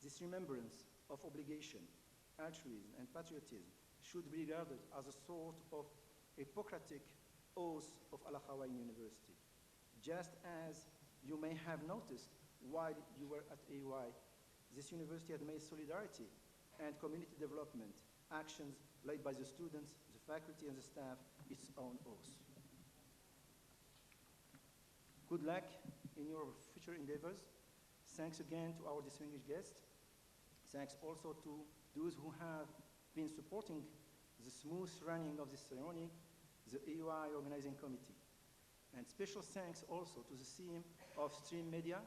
This remembrance of obligation, altruism, and patriotism should be regarded as a sort of Hippocratic oath of Al-Akhawain University. Just as you may have noticed while you were at AUI, this university had made solidarity and community development actions led by the students, the faculty, and the staff its own oath. Good luck in your future endeavors. Thanks again to our distinguished guests. Thanks also to those who have been supporting the smooth running of this ceremony, the AUI Organizing Committee. And special thanks also to the team of Stream Media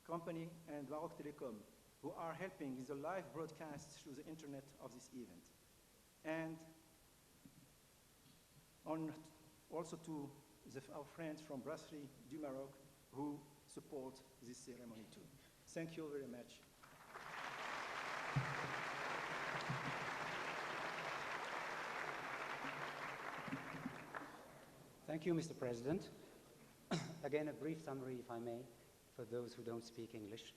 Company and Maroc Telecom, who are helping with the live broadcast through the internet of this event. And also to our friends from Brasserie du Maroc, who support this ceremony too. Thank you very much. Thank you, Mr. President. Again, a brief summary, if I may, for those who don't speak English.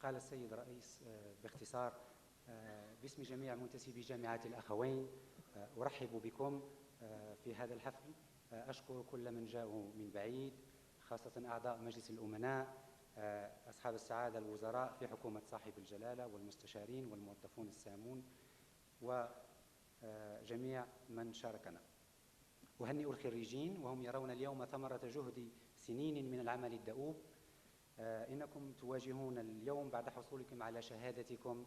قال السيد الرئيس باختصار باسم جميع منتسبي جامعة الأخوين أرحب بكم في هذا الحفل. أشكر كل من جاءوا من بعيد، خاصة أعضاء مجلس الأمناء، أصحاب السعادة، الوزراء في حكومة صاحب الجلالة، والمستشارين والموظفون السامون، وجميع من شاركنا. أهنئ الخريجين وهم يرون اليوم ثمرة جهد سنين من العمل الدؤوب. إنكم تواجهون اليوم بعد حصولكم على شهادتكم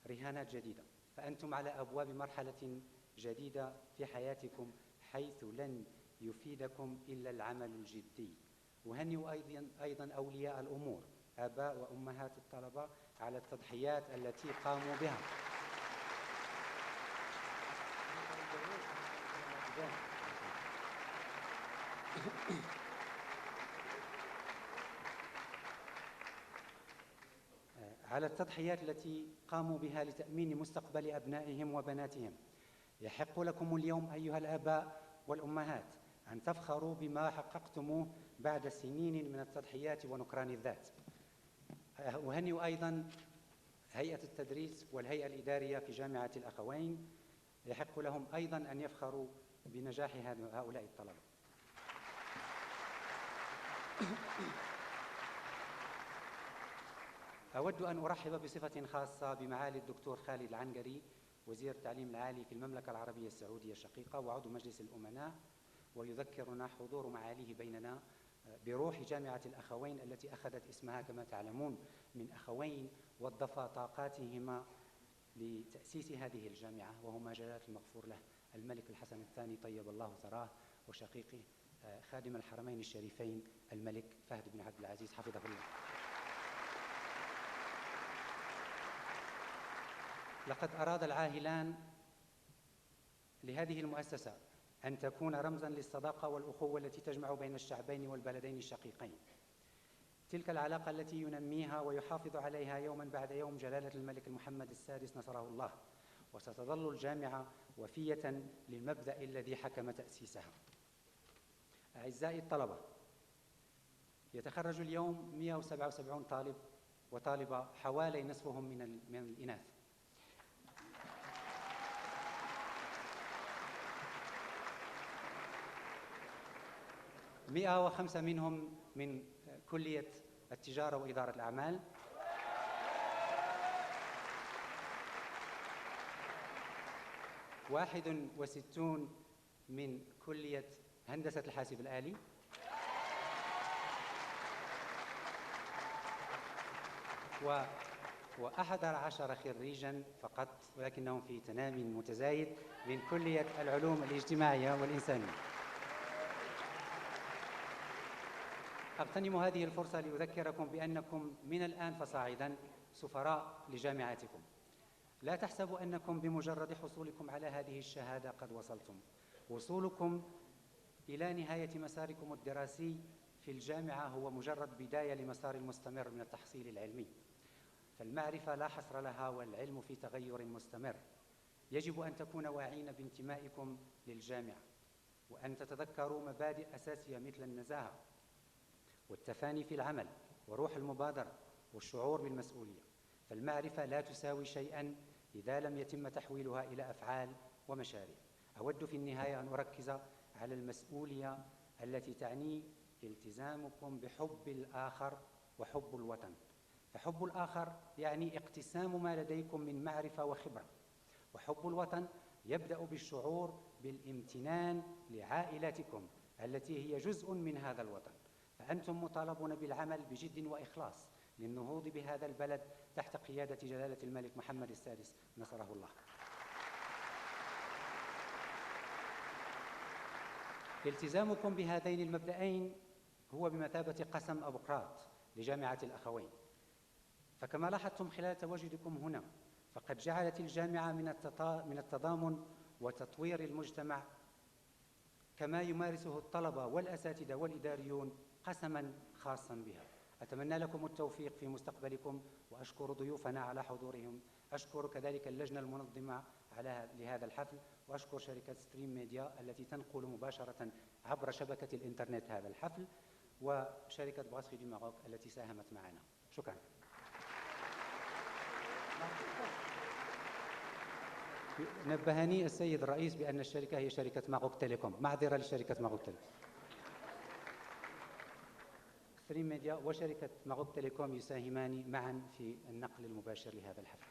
رهانات جديدة، فأنتم على أبواب مرحلة جديدة في حياتكم حيث لن يفيدكم إلا العمل الجدي. أهنئ أيضا أولياء الأمور، آباء وأمهات الطلبة، على التضحيات التي قاموا بها. على التضحيات التي قاموا بها لتأمين مستقبل أبنائهم وبناتهم. يحق لكم اليوم أيها الآباء والأمهات أن تفخروا بما حققتموه بعد سنين من التضحيات ونكران الذات. أهنئ أيضا هيئة التدريس والهيئة الإدارية في جامعة الأخوين، يحق لهم أيضا أن يفخروا بنجاح هؤلاء الطلبة. أود أن أرحب بصفة خاصة بمعالي الدكتور خالد العنقري، وزير التعليم العالي في المملكة العربية السعودية الشقيقة وعضو مجلس الأمناء، ويذكرنا حضور معاليه بيننا بروح جامعة الأخوين التي أخذت اسمها كما تعلمون من أخوين وظفا طاقاتهما لتأسيس هذه الجامعة، وهما جلالة المغفور له الملك الحسن الثاني طيب الله ثراه، وشقيقه خادم الحرمين الشريفين الملك فهد بن عبد العزيز حفظه الله. لقد أراد العاهلان لهذه المؤسسة أن تكون رمزاً للصداقة والأخوة التي تجمع بين الشعبين والبلدين الشقيقين. تلك العلاقة التي ينميها ويحافظ عليها يوماً بعد يوم جلالة الملك محمد السادس نصره الله، وستظل الجامعة وفية للمبدأ الذي حكم تأسيسها. أعزائي الطلبة، يتخرج اليوم 177 طالب وطالبة، حوالي نصفهم من الإناث. 105 منهم من كلية التجارة وإدارة الأعمال، 61 من كلية هندسة الحاسب الآلي، 11 خريجا فقط، ولكنهم في تنامي متزايد، من كلية العلوم الاجتماعية والإنسانية. أغتنم هذه الفرصة لأذكركم بأنكم من الآن فصاعدا سفراء لجامعاتكم. لا تحسبوا أنكم بمجرد حصولكم على هذه الشهادة قد وصلتم. وصولكم إلى نهاية مساركم الدراسي في الجامعة هو مجرد بداية لمسار مستمر من التحصيل العلمي، فالمعرفة لا حصر لها والعلم في تغير مستمر. يجب أن تكونوا واعين بانتمائكم للجامعة، وأن تتذكروا مبادئ أساسية مثل النزاهة والتفاني في العمل وروح المبادرة والشعور بالمسؤولية. فالمعرفة لا تساوي شيئا إذا لم يتم تحويلها إلى أفعال ومشاريع. أود في النهاية أن أركز على المسؤولية التي تعني التزامكم بحب الآخر وحب الوطن. فحب الآخر يعني اقتسام ما لديكم من معرفة وخبرة، وحب الوطن يبدأ بالشعور بالامتنان لعائلتكم التي هي جزء من هذا الوطن. فأنتم مطالبون بالعمل بجد وإخلاص للنهوض بهذا البلد تحت قيادة جلالة الملك محمد السادس نصره الله. التزامكم بهذين المبدأين هو بمثابة قسم أبقراط لجامعة الأخوين. فكما لاحظتم خلال تواجدكم هنا، فقد جعلت الجامعة من التضامن وتطوير المجتمع كما يمارسه الطلبة والأساتذة والإداريون قسما خاصا بها. أتمنى لكم التوفيق في مستقبلكم، وأشكر ضيوفنا على حضورهم. أشكر كذلك اللجنة المنظمة لهذا الحفل، وأشكر شركة ستريم ميديا التي تنقل مباشرة عبر شبكة الإنترنت هذا الحفل، وشركة بغاسخي دي ماروك التي ساهمت معنا. شكرا. نبهني السيد الرئيس بأن الشركة هي شركة ماروك تيليكوم. معذرة لشركة ماروك تيليكوم. ستريم ميديا وشركة ماروك تيليكوم يساهمان معا في النقل المباشر لهذا الحفل.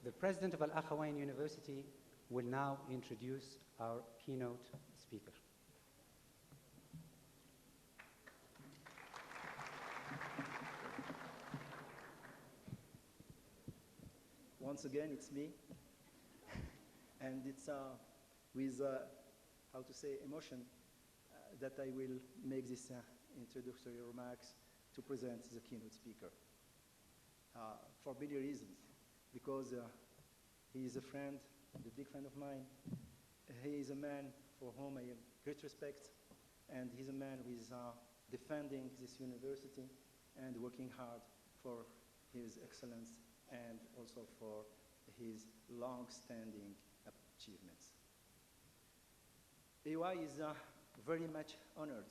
The President of Al-Akhawain University will now introduce our keynote speaker. Once again, it's me. And it's with, how to say, emotion that I will make this introductory remarks to present the keynote speaker. For many reasons. Because he is a friend, a big friend of mine. He is a man for whom I have great respect, and he's a man who is defending this university and working hard for his excellence and also for his long-standing achievements. AUI is very much honored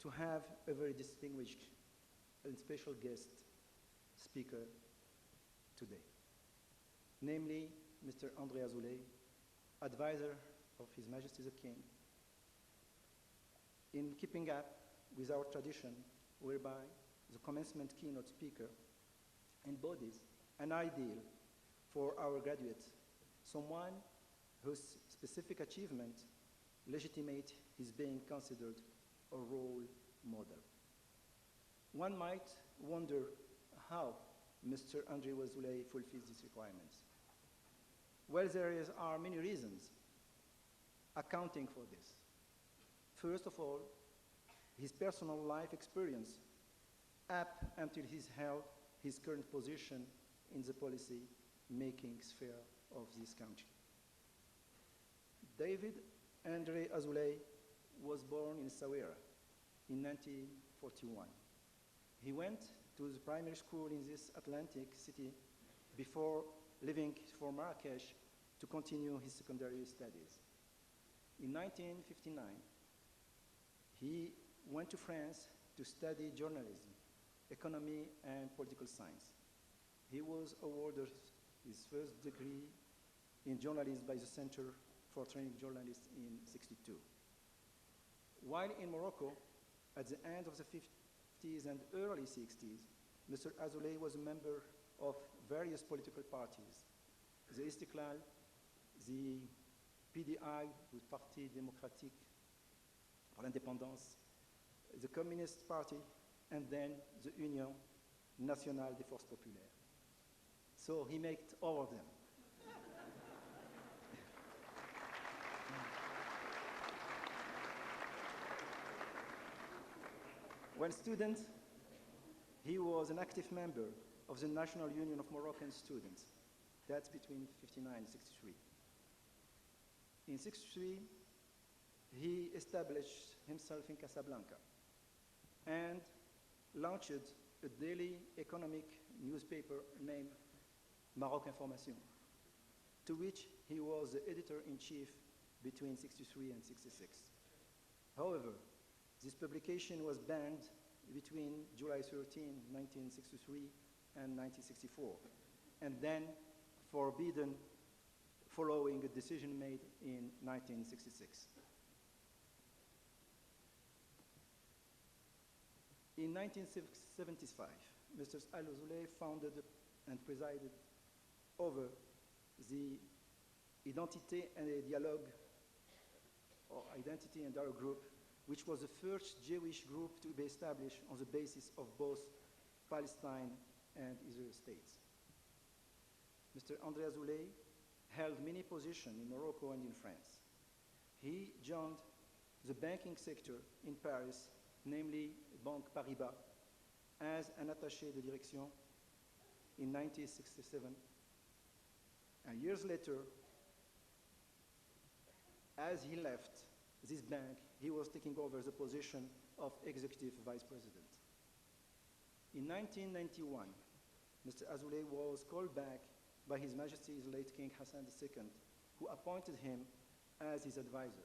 to have a very distinguished and special guest speaker today, namely Mr. André Azoulay, advisor of His Majesty the King, in keeping up with our tradition whereby the commencement keynote speaker embodies an ideal for our graduates, someone whose specific achievement legitimate his being considered a role model. One might wonder how Mr. André Azoulay fulfills these requirements. Well, there are many reasons accounting for this. First of all, his personal life experience up until he's held his current position in the policy-making sphere of this country. David André Azoulay was born in Essaouira in 1941. He went to the primary school in this Atlantic city before leaving for Marrakesh to continue his secondary studies. In 1959, he went to France to study journalism, economy, and political science. He was awarded his first degree in journalism by the Center for Training Journalists in '62. While in Morocco, at the end of the 50s and early 60s, Mr. Azoulay was a member of various political parties, the Istiklal, the PDI, the Parti démocratique pour l'indépendance, the Communist Party, and then the Union Nationale des Forces Populaires. So he made all of them. When student, he was an active member of the National Union of Moroccan Students. That's between 59 and 63. In 63, he established himself in Casablanca and launched a daily economic newspaper named Maroc Information, to which he was the editor-in-chief between 63 and 66. However, this publication was banned between July 13, 1963 and 1964, and then forbidden following a decision made in 1966. In 1975, Mr. Al-Zoulay founded and presided over the Identité et Dialogue, or Identity and Dialogue Group, which was the first Jewish group to be established on the basis of both Palestine and Israel states. Mr. André Azoulay held many positions in Morocco and in France. He joined the banking sector in Paris, namely Banque Paribas, as an attaché de direction in 1967. And years later, as he left this bank, he was taking over the position of executive vice president. In 1991, Mr. Azoulay was called back by His Majesty's late King Hassan II, who appointed him as his advisor.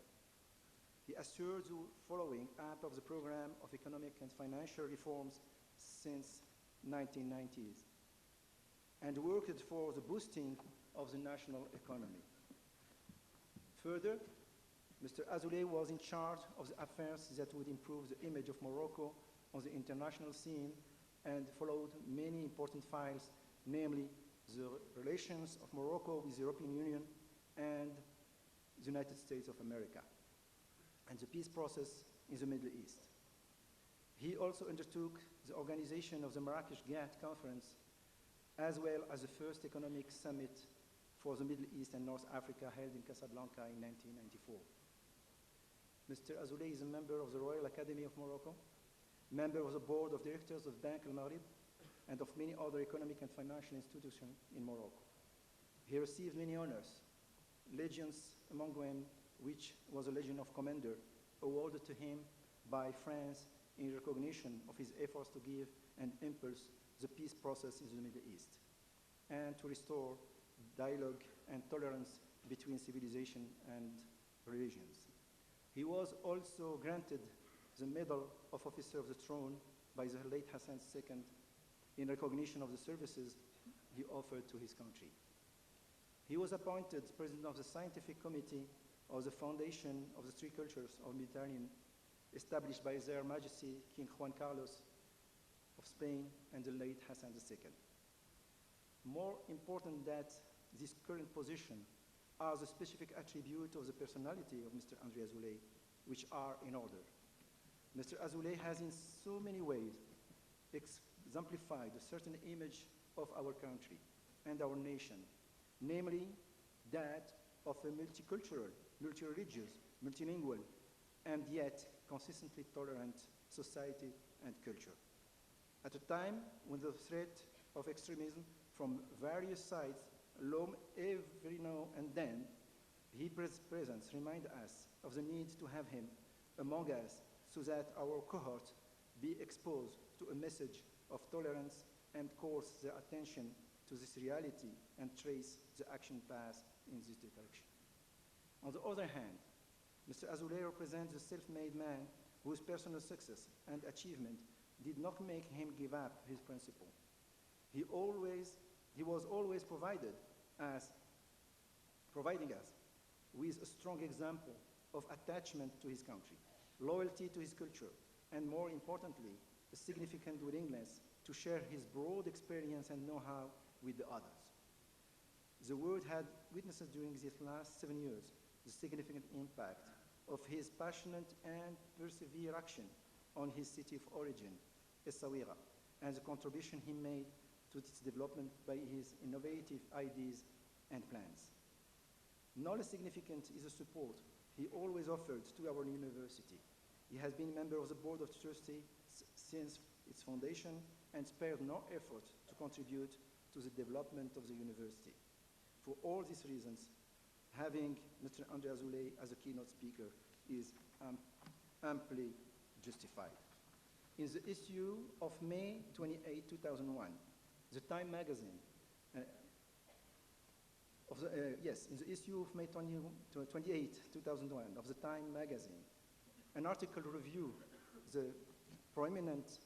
He assured the following up of the program of economic and financial reforms since 1990s, and worked for the boosting of the national economy. Further, Mr. Azoulay was in charge of the affairs that would improve the image of Morocco on the international scene and followed many important files, namely the relations of Morocco with the European Union and the United States of America, and the peace process in the Middle East. He also undertook the organization of the Marrakesh GATT conference, as well as the first economic summit for the Middle East and North Africa held in Casablanca in 1994. Mr. Azoulay is a member of the Royal Academy of Morocco, member of the board of directors of Bank al-Maghrib, and of many other economic and financial institutions in Morocco. He received many honors, legions among them, which was a Legion of Commander, awarded to him by France in recognition of his efforts to give and impulse the peace process in the Middle East, and to restore dialogue and tolerance between civilization and religions. He was also granted the Medal of Officer of the Throne by the late Hassan II in recognition of the services he offered to his country. He was appointed president of the Scientific Committee of the Foundation of the Three Cultures of the Mediterranean, established by Their Majesty King Juan Carlos of Spain and the late Hassan II. More important than this current position are the specific attributes of the personality of Mr. André Azoulay, which are in order. Mr. Azoulay has in so many ways exemplified a certain image of our country and our nation, namely that of a multicultural, multi-religious, multilingual, and yet consistently tolerant society and culture. At a time when the threat of extremism from various sides loom every now and then, his presence reminds us of the need to have him among us so that our cohort be exposed to a message of tolerance and calls their attention to this reality and trace the action path in this direction. On the other hand, Mr. Azoulay represents a self-made man whose personal success and achievement did not make him give up his principle. He was always providing us with a strong example of attachment to his country, loyalty to his culture, and more importantly, a significant willingness to share his broad experience and know-how with the others. The world had witnessed during these last 7 years the significant impact of his passionate and persevere action on his city of origin, Essaouira, and the contribution he made to its development by his innovative ideas and plans. Not less significant is the support he always offered to our university. He has been a member of the Board of Trustees since its foundation and spared no effort to contribute to the development of the university. For all these reasons, having Mr. André Azoulay as a keynote speaker is amply justified. In the issue of May 28, 2001, the Time magazine, in the issue of May 28, 2001 of the Time magazine, an article review the prominence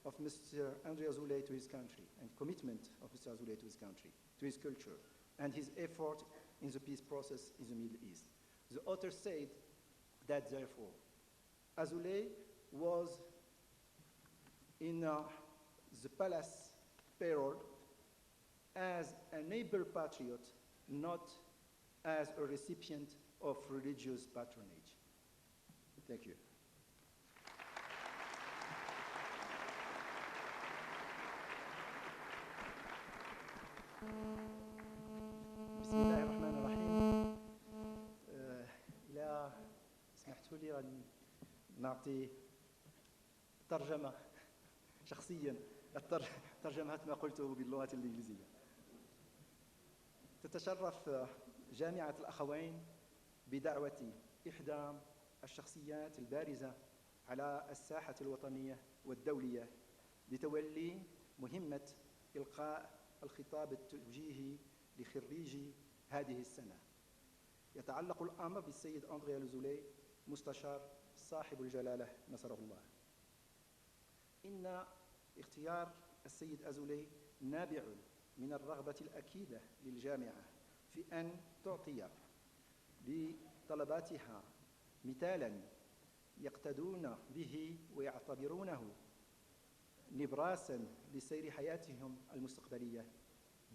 of Mr. André Azoulay to his country and commitment of Mr. Azoulay to his country, to his culture, and his effort in the peace process in the Middle East. The author said that, therefore, Azoulay was in the palace parole as an able patriot, not as a recipient of religious patronage. Thank you. بسم الله الرحمن الرحيم. إذا سمحتوا لي غادي نعطي ترجمة شخصيا ترجمة ما قلته باللغة الإنجليزية. تتشرف جامعة الأخوين بدعوة إحدى الشخصيات البارزة على الساحة الوطنية والدولية لتولي مهمة إلقاء الخطاب التوجيهي لخريجي هذه السنة. يتعلق الأمر بالسيد أندري أزولاي مستشار صاحب الجلالة نصره الله. إن اختيار السيد أزولاي نابع من الرغبة الأكيدة للجامعة في أن تعطي لطلباتها مثالا يقتدون به ويعتبرونه نبراسا لسير حياتهم المستقبلية.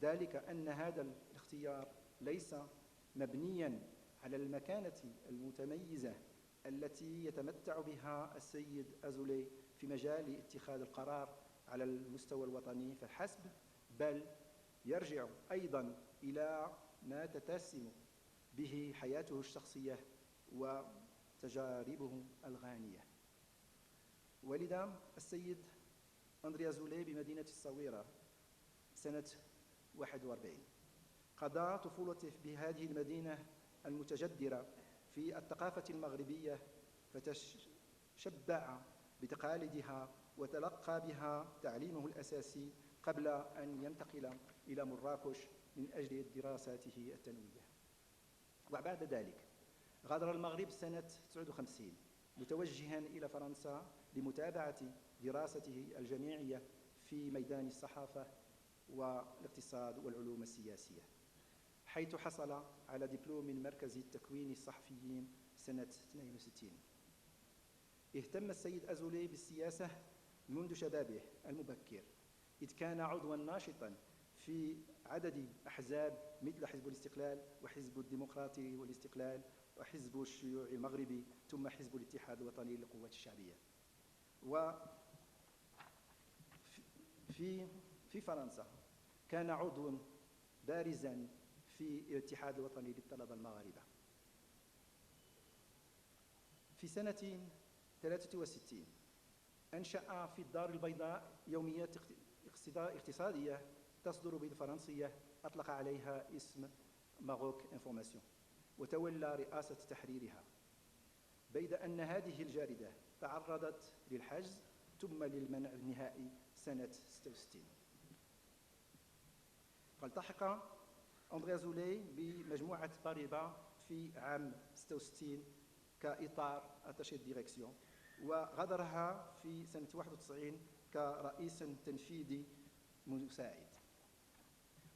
ذلك أن هذا الاختيار ليس مبنيا على المكانة المتميزة التي يتمتع بها السيد أزولاي في مجال اتخاذ القرار على المستوى الوطني فحسب، بل يرجع أيضا إلى ما تتسم به حياته الشخصية وتجاربه الغانية. ولد السيد أندري أزولاي بمدينة الصويرة سنة 41. قضى طفولته بهذه المدينة المتجدرة في الثقافة المغربية، فتشبع بتقاليدها وتلقى بها تعليمه الأساسي قبل أن ينتقل إلى مراكش من أجل دراساته الثانوية. وبعد ذلك غادر المغرب سنة 59 متوجها إلى فرنسا لمتابعة دراسته الجامعية في ميدان الصحافة والاقتصاد والعلوم السياسية، حيث حصل على دبلوم من مركز التكوين الصحفيين سنة 62. اهتم السيد أزولاي بالسياسة منذ شبابه المبكر، إذ كان عضوا ناشطا في عدد أحزاب مثل حزب الاستقلال وحزب الديمقراطي والاستقلال وحزب الشيوع المغربي ثم حزب الاتحاد الوطني للقوات الشعبية. في فرنسا كان عضوا بارزا في الاتحاد الوطني للطلبة المغاربة. في سنة 63 أنشأ في الدار البيضاء يوميات اقتصادية تصدر بالفرنسية أطلق عليها اسم ماروك انفورماسيون، وتولى رئاسة تحريرها، بيد أن هذه الجاردة تعرضت للحجز ثم للمنع النهائي سنة 66. فالتحق أندري أزولاي بمجموعة باريبا في عام 66 كإطار أتاشي ديريكسيون، وغادرها في سنة 91 كرئيس تنفيذي مساعد.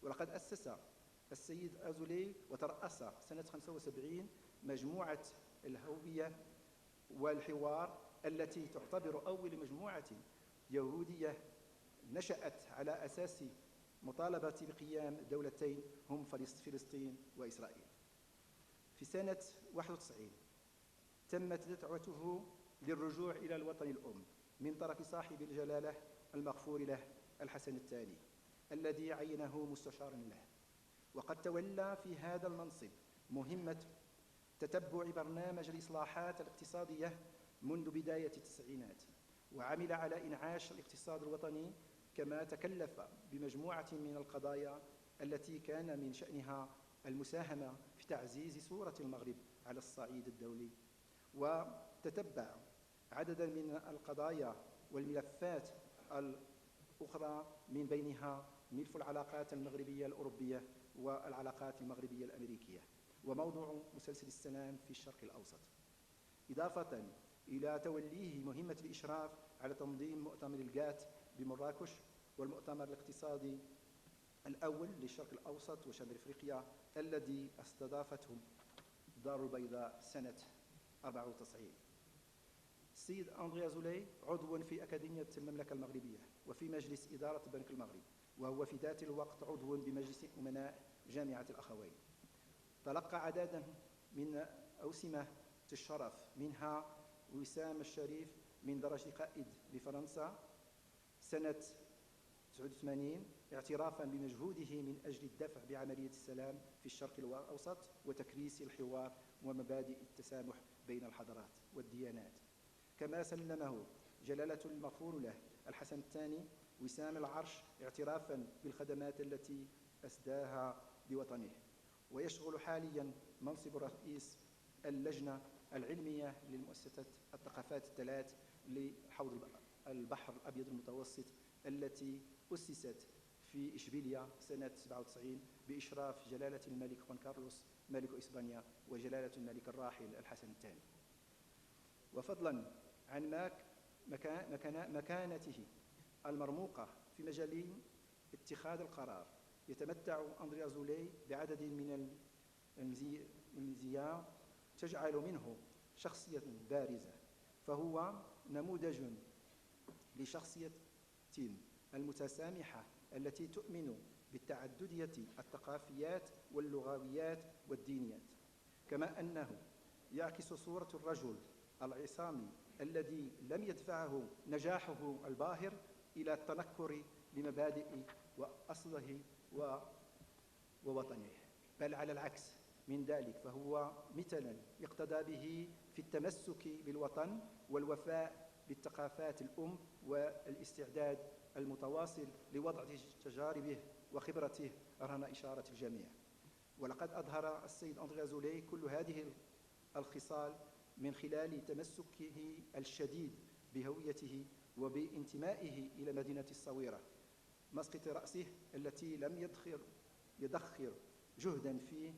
ولقد أسس السيد أزولاي وترأس سنة 75 مجموعة الهوية والحوار التي تعتبر أول مجموعة يهودية نشأت على أساس مطالبة بقيام دولتين هم فلسطين وإسرائيل. في سنة 91 تمت دعوته للرجوع إلى الوطن الأم من طرف صاحب الجلالة المغفور له الحسن الثاني الذي عينه مستشارا له، وقد تولى في هذا المنصب مهمة تتبع برنامج الإصلاحات الاقتصادية منذ بداية التسعينات، وعمل على إنعاش الاقتصاد الوطني، كما تكلف بمجموعة من القضايا التي كان من شأنها المساهمة في تعزيز صورة المغرب على الصعيد الدولي، وتتبع عددا من القضايا والملفات الأخرى من بينها ملف العلاقات المغربية الأوروبية والعلاقات المغربية الأمريكية وموضوع مسلسل السلام في الشرق الأوسط، إضافة إلى توليه مهمة الإشراف على تنظيم مؤتمر الجات بمراكش، والمؤتمر الاقتصادي الأول للشرق الأوسط وشمال أفريقيا الذي استضافته الدار البيضاء سنة 94. السيد أندري أزولي عضو في أكاديمية المملكة المغربية وفي مجلس إدارة بنك المغرب، وهو في ذات الوقت عضو بمجلس أمناء جامعة الأخوين. تلقى عددا من أوسمة الشرف، منها وسام الشريف من درجة قائد لفرنسا سنة 89 اعترافا بمجهوده من أجل الدفع بعملية السلام في الشرق الأوسط وتكريس الحوار ومبادئ التسامح بين الحضارات والديانات. كما سلمه جلالة المغفور له الحسن الثاني وسام العرش اعترافا بالخدمات التي أسداها لوطنه، ويشغل حاليا منصب رئيس اللجنة العلمية للمؤسسة الثقافات الثلاث لحوض البحر الأبيض المتوسط التي أسست في إشبيلية سنة 97 بإشراف جلالة الملك خوان كارلوس ملك إسبانيا وجلالة الملك الراحل الحسن الثاني. وفضلا عن مكانته المرموقة في مجال اتخاذ القرار، يتمتع أندري أزولي بعدد من المزايا تجعل منه شخصية بارزة، فهو نموذج لشخصية المتسامحة التي تؤمن بالتعددية الثقافيات واللغويات والدينيات، كما أنه يعكس صورة الرجل العصامي الذي لم يدفعه نجاحه الباهر إلى التنكر لمبادئ وأصله ووطنه، بل على العكس من ذلك، فهو مثلا يقتدى به في التمسك بالوطن والوفاء بالثقافات الأم والاستعداد المتواصل لوضع تجاربه وخبرته رهن إشارة الجميع. ولقد أظهر السيد أندري أزولي كل هذه الخصال من خلال تمسكه الشديد بهويته وبانتمائه إلى مدينة الصويرة مسقط رأسه التي لم يدخر جهدا في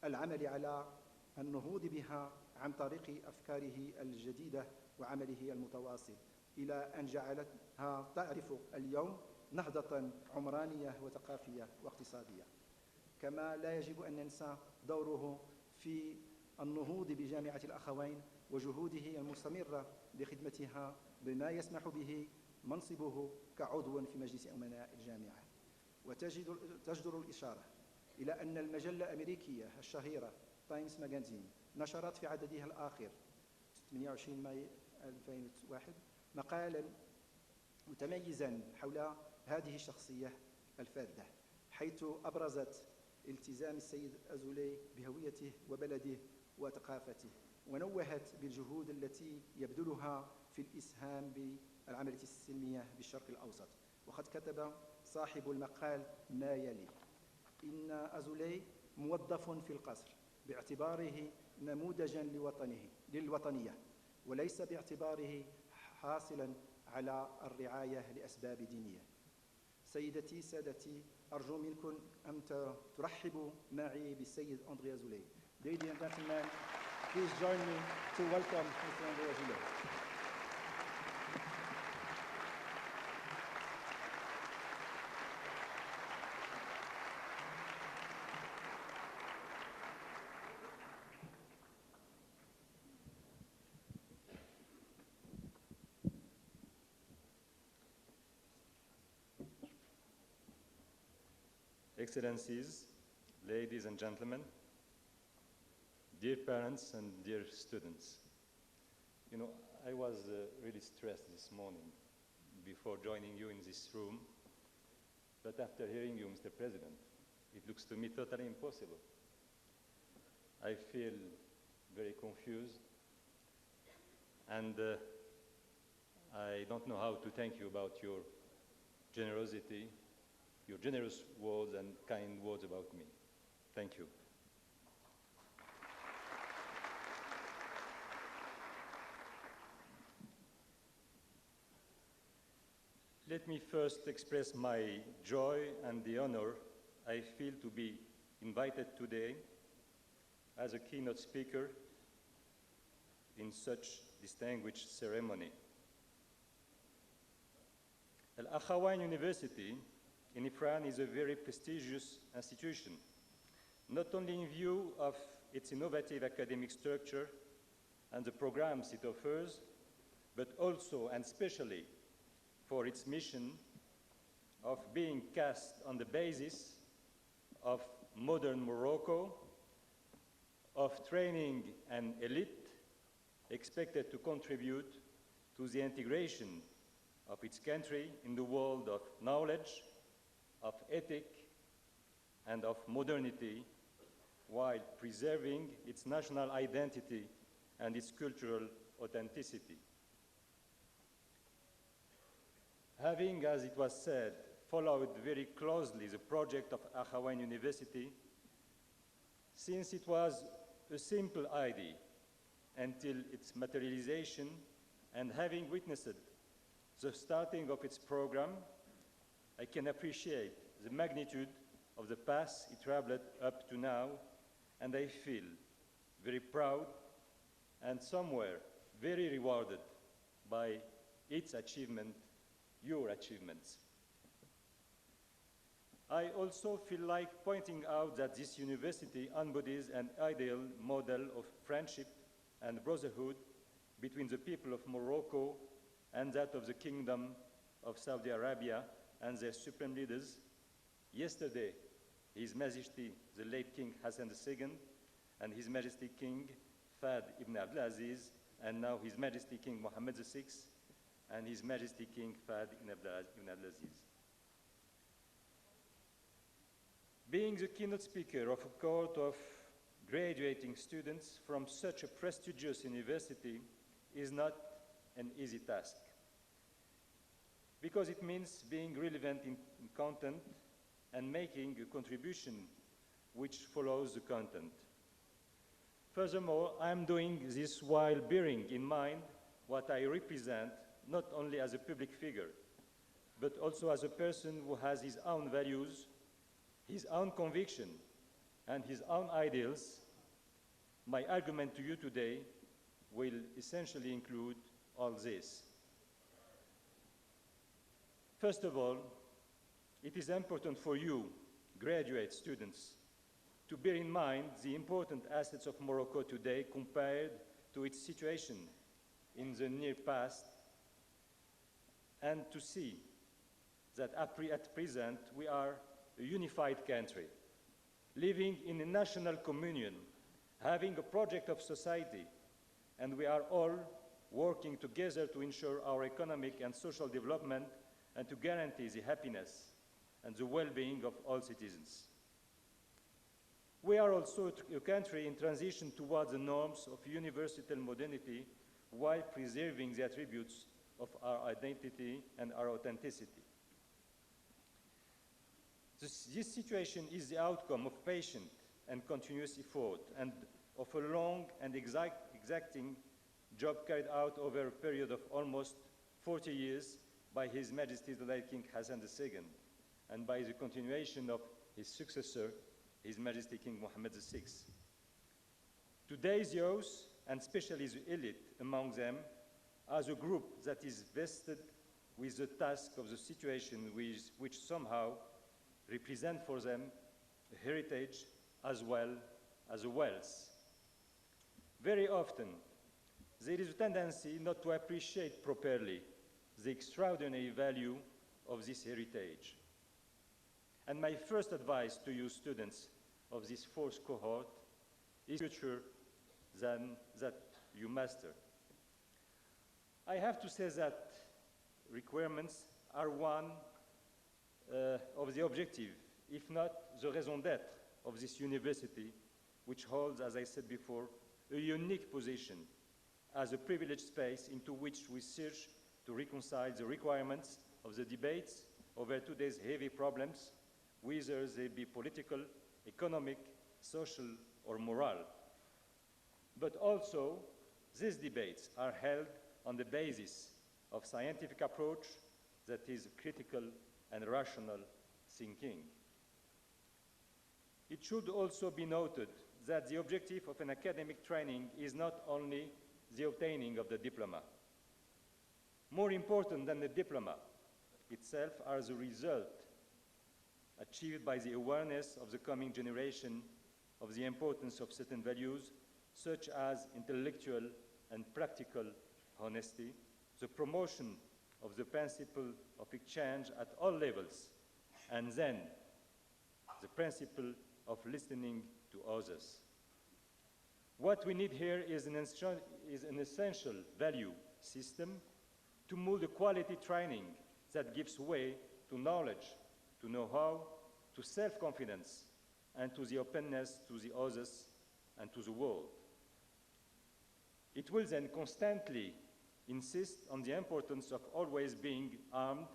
العمل على النهوض بها عن طريق أفكاره الجديدة وعمله المتواصل، إلى أن جعلتها تعرف اليوم نهضة عمرانية وثقافية واقتصادية. كما لا يجب أن ننسى دوره في النهوض بجامعة الأخوين وجهوده المستمرة لخدمتها بما يسمح به منصبه كعضو في مجلس أمناء الجامعة. وتجدر الإشارة إلى أن المجلة الأمريكية الشهيرة تايمز ماجازين نشرت في عددها الآخر 28 مايو 2001 مقالا متميزا حول هذه الشخصية الفاذة، حيث أبرزت التزام السيد أزولي بهويته وبلده وثقافته، ونوهت بالجهود التي يبذلها في الإسهام بالعملية السلمية بالشرق الأوسط. وقد كتب صاحب المقال ما يلي: إن أزولي موظف في القصر باعتباره نموذجا للوطنية، وليس باعتباره حاصلا على الرعاية لأسباب دينية. سيدتي سادتي، أرجو منكم أن ترحبوا معي بالسيد أندري أزولي. Ladies and gentlemen, please join me to welcome Mr. André Azoulay. Excellencies, ladies and gentlemen, dear parents and dear students, I was really stressed this morning before joining you in this room, but after hearing you, Mr. President, it looks to me totally impossible. I feel very confused, and I don't know how to thank you about your generosity, your generous words and kind words about me. Thank you. Let me first express my joy and the honor I feel to be invited today as a keynote speaker in such distinguished ceremony. Al-Akhawain University in Ifran is a very prestigious institution, not only in view of its innovative academic structure and the programs it offers, but also and especially for its mission of being cast on the basis of modern Morocco, of training an elite expected to contribute to the integration of its country in the world of knowledge, of ethic, and of modernity, while preserving its national identity and its cultural authenticity. Having, as it was said, followed very closely the project of Akhawain University, since it was a simple idea until its materialization, and having witnessed the starting of its program, I can appreciate the magnitude of the path it traveled up to now, and I feel very proud and somewhere very rewarded by its achievement, your achievements. I also feel like pointing out that this university embodies an ideal model of friendship and brotherhood between the people of Morocco and that of the Kingdom of Saudi Arabia and their supreme leaders. Yesterday, His Majesty, the late King Hassan II, and His Majesty King Fahd ibn Abdulaziz, and now His Majesty King Mohammed VI, and His Majesty King Fahd ibn Abdulaziz. Being the keynote speaker of a cohort of graduating students from such a prestigious university is not an easy task, because it means being relevant in content and making a contribution which follows the content. Furthermore, I am doing this while bearing in mind what I represent, not only as a public figure, but also as a person who has his own values, his own conviction, and his own ideals. My argument to you today will essentially include all this. First of all, it is important for you, graduate students, to bear in mind the important assets of Morocco today compared to its situation in the near past, and to see that at present we are a unified country, living in a national communion, having a project of society, and we are all working together to ensure our economic and social development and to guarantee the happiness and the well-being of all citizens. We are also a country in transition towards the norms of universal modernity while preserving the attributes of our identity and our authenticity. This situation is the outcome of patient and continuous effort and of a long and exacting job carried out over a period of almost 40 years by His Majesty the late King Hassan II and by the continuation of his successor, His Majesty King Mohammed VI. Today's youth, and especially the elite among them, as a group that is vested with the task of the situation which somehow represent for them a heritage as well as a wealth. Very often, there is a tendency not to appreciate properly the extraordinary value of this heritage. And my first advice to you students of this fourth cohort is future than that you master. I have to say that requirements are one of the objective, if not the raison d'être of this university, which holds, as I said before, a unique position as a privileged space into which we search to reconcile the requirements of the debates over today's heavy problems, whether they be political, economic, social, or moral. But also, these debates are held on the basis of scientific approach that is critical and rational thinking. It should also be noted that the objective of an academic training is not only the obtaining of the diploma. More important than the diploma itself are the result achieved by the awareness of the coming generation of the importance of certain values, such as intellectual and practical honesty, the promotion of the principle of exchange at all levels, and then the principle of listening to others. What we need here is an essential value system to move the quality training that gives way to knowledge, to know-how, to self-confidence, and to the openness to the others and to the world. It will then constantly insist on the importance of always being armed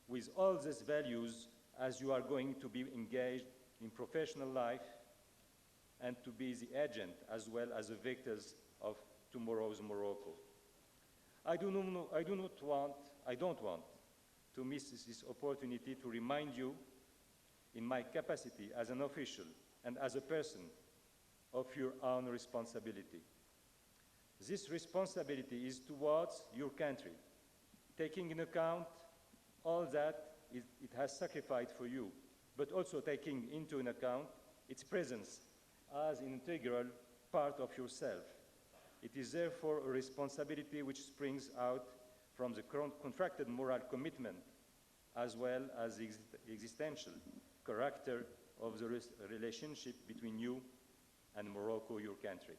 with all these values as you are going to be engaged in professional life and to be the agent as well as the vectors of tomorrow's Morocco. I don't want to miss this opportunity to remind you, in my capacity as an official and as a person, of your own responsibility. This responsibility is towards your country, taking into account all that it has sacrificed for you, but also taking into account its presence as an integral part of yourself. It is therefore a responsibility which springs out from the contracted moral commitment as well as the existential character of the relationship between you and Morocco, your country.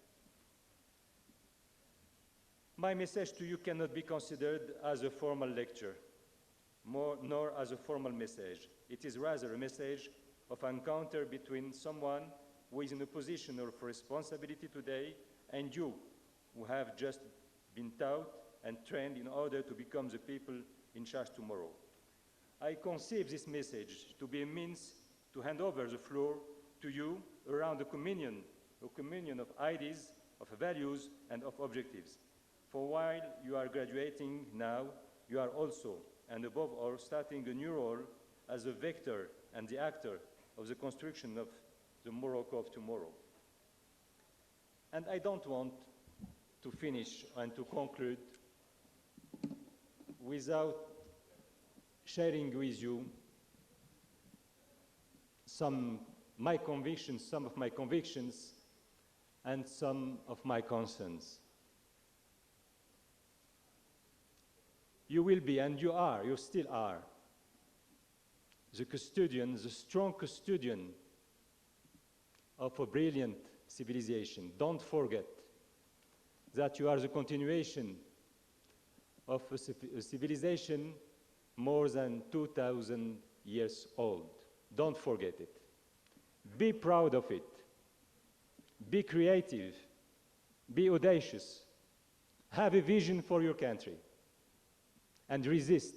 My message to you cannot be considered as a formal lecture, nor as a formal message. It is rather a message of encounter between someone who is in a position of responsibility today and you, who have just been taught and trained in order to become the people in charge tomorrow. I conceive this message to be a means to hand over the floor to you around a communion of ideas, of values, and of objectives. For while you are graduating now, you are also, and above all, starting a new role as a vector and the actor of the construction of the Morocco of tomorrow. And I don't want to finish and to conclude without sharing with you some of my convictions, and some of my concerns. You will be, and you still are, the custodian, the strong custodian of a brilliant civilization. Don't forget that you are the continuation of a civilization more than 2,000 years old. Don't forget it. Be proud of it. Be creative. Be audacious. Have a vision for your country. And resist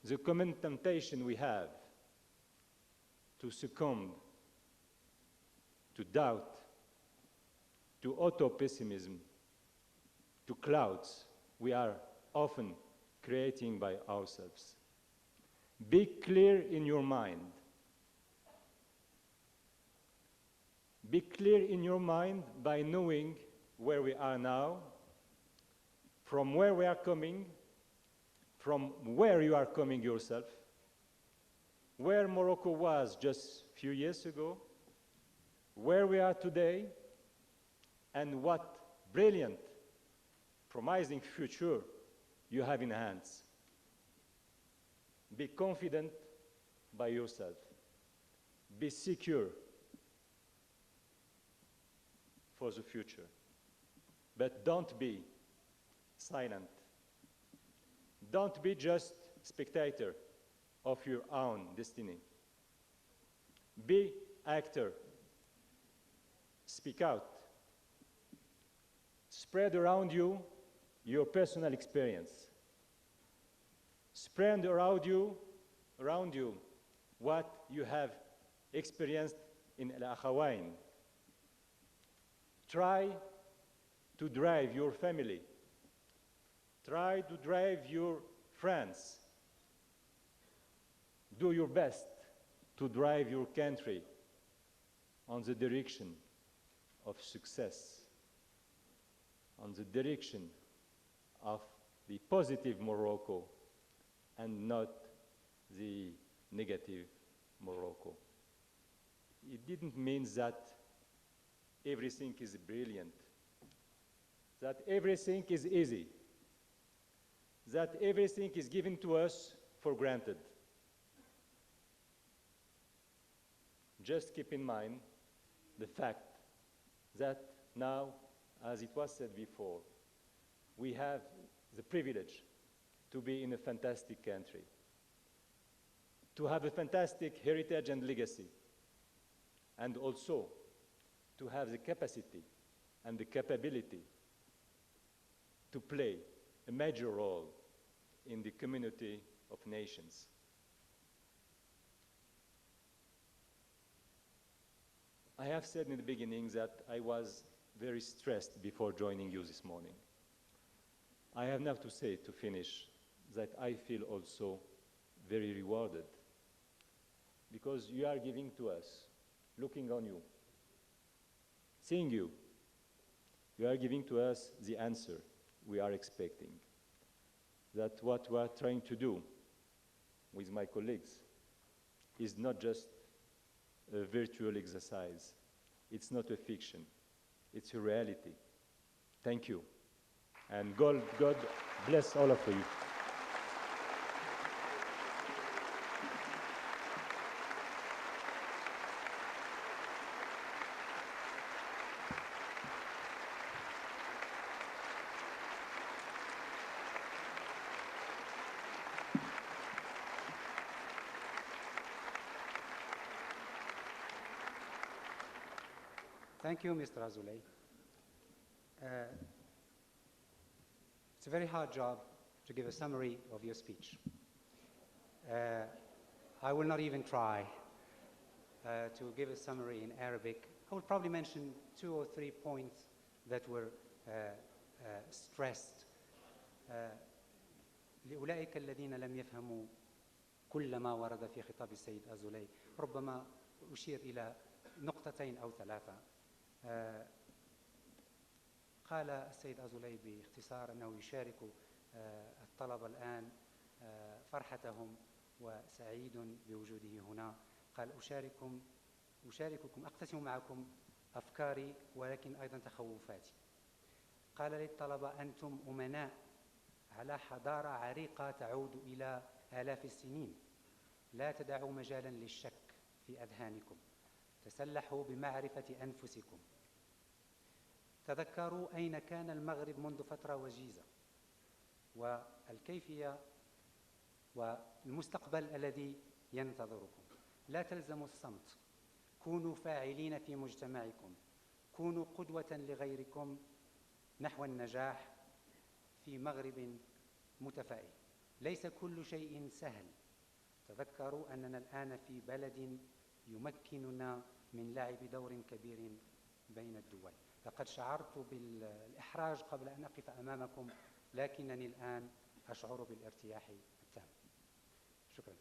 the common temptation we have to succumb to doubt, to auto-pessimism, to clouds we are often creating by ourselves. Be clear in your mind. Be clear in your mind by knowing where we are now, from where we are coming, from where you are coming yourself, where Morocco was just a few years ago, where we are today, and what brilliant, promising future you have in hands. Be confident by yourself. Be secure for the future. But don't be silent. Don't be just spectator of your own destiny. Be actor. Speak out. Spread around you your personal experience. Spread around you what you have experienced in Al Akhawain. Try to drive your family. Try to drive your friends. Do your best to drive your country on the direction of success. on the direction of the positive Morocco and not the negative Morocco. It didn't mean that everything is brilliant, that everything is easy, that everything is given to us for granted. Just keep in mind the fact that now, as it was said before, we have the privilege to be in a fantastic country, to have a fantastic heritage and legacy, and also to have the capacity and the capability to play a major role in the community of nations. I have said in the beginning that I was very stressed before joining you this morning. I have now to say, to finish, that I feel also very rewarded because you are giving to us, looking on you, seeing you, you are giving to us the answer we are expecting. That what we are trying to do with my colleagues is not just a virtual exercise. It's not a fiction. It's a reality. Thank you. And God bless all of you. Thank you, Mr. Azoulay. It's a very hard job to give a summary of your speech. I will not even try to give a summary in Arabic. I will probably mention 2 or 3 points that were stressed. لأولئك الذين لم يفهموا كل ما ورد في خطاب السيد أزولي ربما أشير إلى نقطتين أو 3. قال السيد أزولي باختصار أنه يشارك الطلبة الآن فرحتهم وسعيد بوجوده هنا. قال أشارككم أقتسم معكم أفكاري ولكن أيضا تخوفاتي. قال للطلبة أنتم أمناء على حضارة عريقة تعود إلى آلاف السنين. لا تدعوا مجالا للشك في أذهانكم. تسلحوا بمعرفة أنفسكم. تذكروا أين كان المغرب منذ فترة وجيزة والكيفية والمستقبل الذي ينتظركم. لا تلزموا الصمت. كونوا فاعلين في مجتمعكم. كونوا قدوة لغيركم نحو النجاح في مغرب متفائل. ليس كل شيء سهل. تذكروا أننا الآن في بلد يمكننا من لعب دور كبير بين الدول. لقد شعرت بالإحراج قبل أن أقف أمامكم لكنني الآن أشعر بالارتياح التام. شكرا.